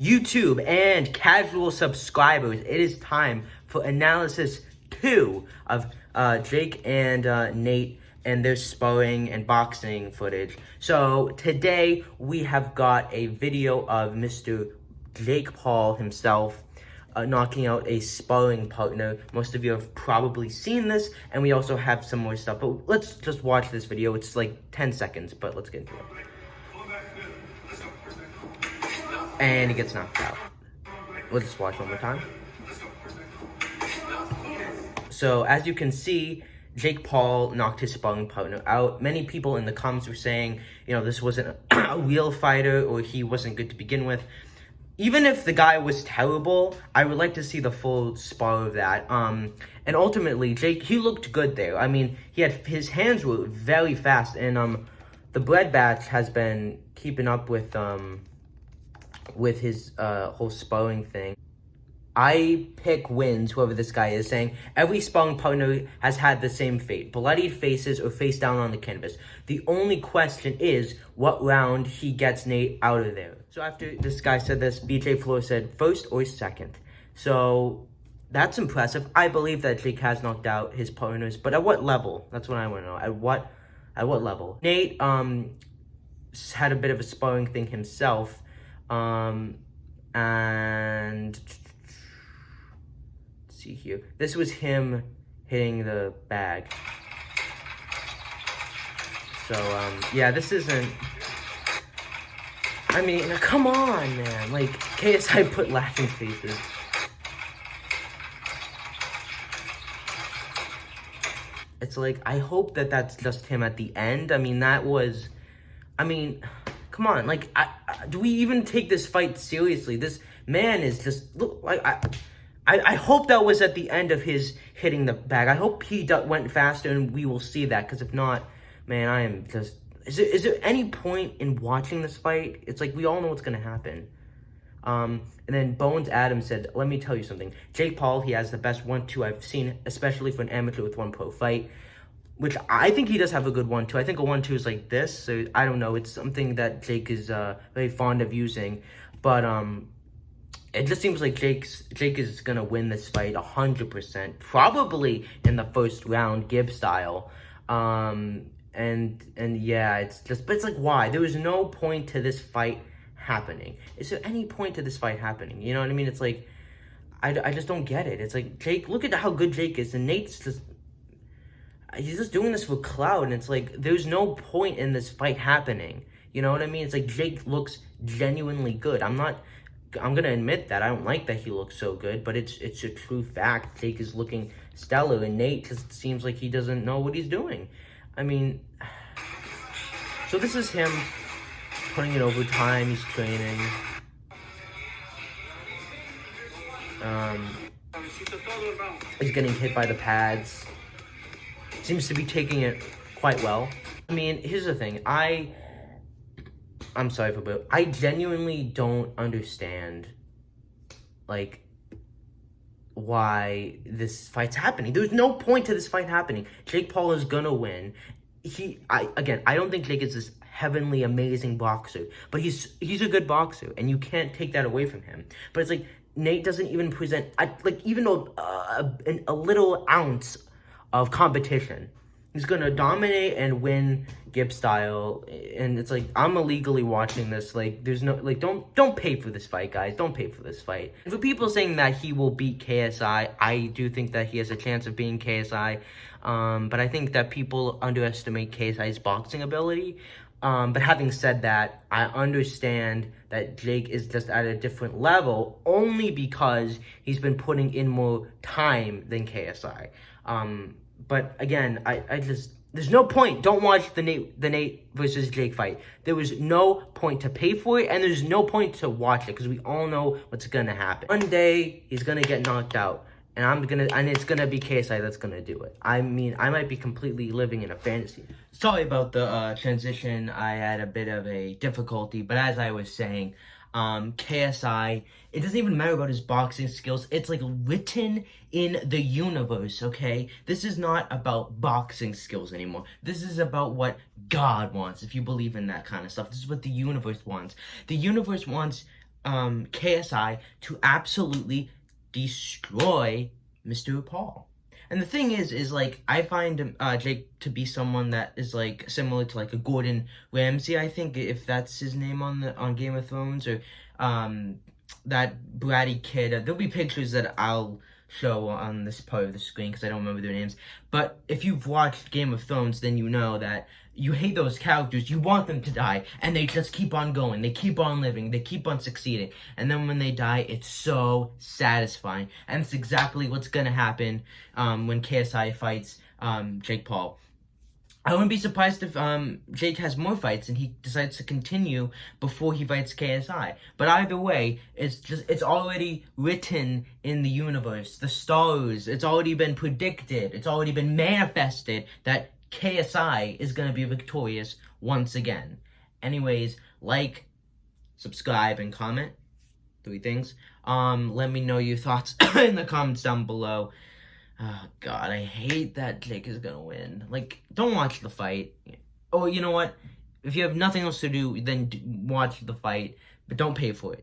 YouTube and casual subscribers, it is time for analysis 2 of Jake and Nate and their sparring and boxing footage. So today we have got a video of Mr. Jake Paul himself knocking out a sparring partner. Most of you have probably seen this, and we also have some more stuff, but let's just watch this video. It's like 10 seconds, but let's get into it. And he gets knocked out. Let's just watch one more time. So as you can see, Jake Paul knocked his sparring partner out. Many people in the comments were saying, you know, this wasn't a real fighter, or he wasn't good to begin with. Even if the guy was terrible, I would like to see the full spar of that. And ultimately, Jake, he looked good there. I mean, his hands were very fast, and the bread batch has been keeping up with his whole sparring thing. I pick wins, whoever this guy is, saying every sparring partner has had the same fate: bloodied faces or face down on the canvas. The only question is what round he gets Nate out of there. So after this guy said this, BJ Floor said first or second. So that's impressive. I believe that Jake has knocked out his partners, but at what level? That's what I want to know. At what level? Nate had a bit of a sparring thing himself, and see here. This was him hitting the bag. So, yeah, this isn't... I mean, come on, man. Like, KSI put laughing faces. It's like, I hope that that's just him at the end. I mean, that was... I mean, come on. Like, do we even take this fight seriously? This man is just... Look, like, I hope that was at the end of his hitting the bag. I hope he went faster and we will see that, because if not, man, I am just... Is there any point in watching this fight? It's like we all know what's going to happen. And then Bones Adams said, let me tell you something. Jake Paul, he has the best 1-2 I've seen, especially for an amateur with one pro fight, which I think he does have a good 1-2. I think a 1-2 is like this, so I don't know. It's something that Jake is very fond of using, but it just seems like Jake is gonna win this fight 100%, probably in the first round, Gibbs style. And yeah, it's just, but it's like, why? There was no point to this fight happening. Is there any point to this fight happening? You know what I mean? It's like, I just don't get it. It's like, Jake, look at how good Jake is, and Nate's just, he's just doing this for clout, and it's like, there's no point in this fight happening. You know what I mean? It's like, Jake looks genuinely good. I'm gonna admit that I don't like that he looks so good, but it's a true fact. Jake is looking stellar, and Nate just seems like he doesn't know what he's doing. I mean, so this is him putting it over time. He's training. He's getting hit by the pads. Seems to be taking it quite well. I mean, here's the thing. I'm sorry for, but I genuinely don't understand, like, why this fight's happening. There's no point to this fight happening. Jake Paul is gonna win. I don't think Jake is this heavenly, amazing boxer, but he's a good boxer, and you can't take that away from him. But it's like, Nate doesn't even present, even a little ounce of competition. He's gonna dominate and win Gibbs style, and it's like, I'm illegally watching this. Like, there's no, like, don't pay for this fight, guys. Don't pay for this fight. And for people saying that he will beat KSI, I do think that he has a chance of beating KSI, but I think that people underestimate KSI's boxing ability. But having said that, I understand that Jake is just at a different level only because he's been putting in more time than KSI. But again, I just, there's no point. Don't watch the Nate versus Jake fight. There was no point to pay for it, and there's no point to watch it, because we all know what's gonna happen. One day, he's gonna get knocked out, and it's gonna be KSI that's gonna do it. I mean, I might be completely living in a fantasy. Sorry about the transition. I had a bit of a difficulty, but as I was saying, KSI, it doesn't even matter about his boxing skills. It's like written in the universe, okay? This is not about boxing skills anymore. This is about what God wants, if you believe in that kind of stuff. This is what the universe wants. The universe wants KSI to absolutely destroy Mr. Paul. And the thing is like, I find Jake to be someone that is like similar to like a Gordon Ramsay, I think, if that's his name on Game of Thrones, or that bratty kid. There'll be pictures that I'll show on this part of the screen because I don't remember their names. But if you've watched Game of Thrones, then you know that you hate those characters, you want them to die, and they just keep on going, they keep on living, they keep on succeeding, and then when they die, it's so satisfying, and it's exactly what's gonna happen when KSI fights Jake Paul. I wouldn't be surprised if Jake has more fights and he decides to continue before he fights KSI. But either way, it's already written in the universe, the stars. It's already been predicted. It's already been manifested that KSI is gonna be victorious once again. Anyways, like, subscribe, and comment. 3 things. Let me know your thoughts in the comments down below. Oh, God, I hate that Jake is gonna win. Like, don't watch the fight. Or, you know what? If you have nothing else to do, then watch the fight, but don't pay for it.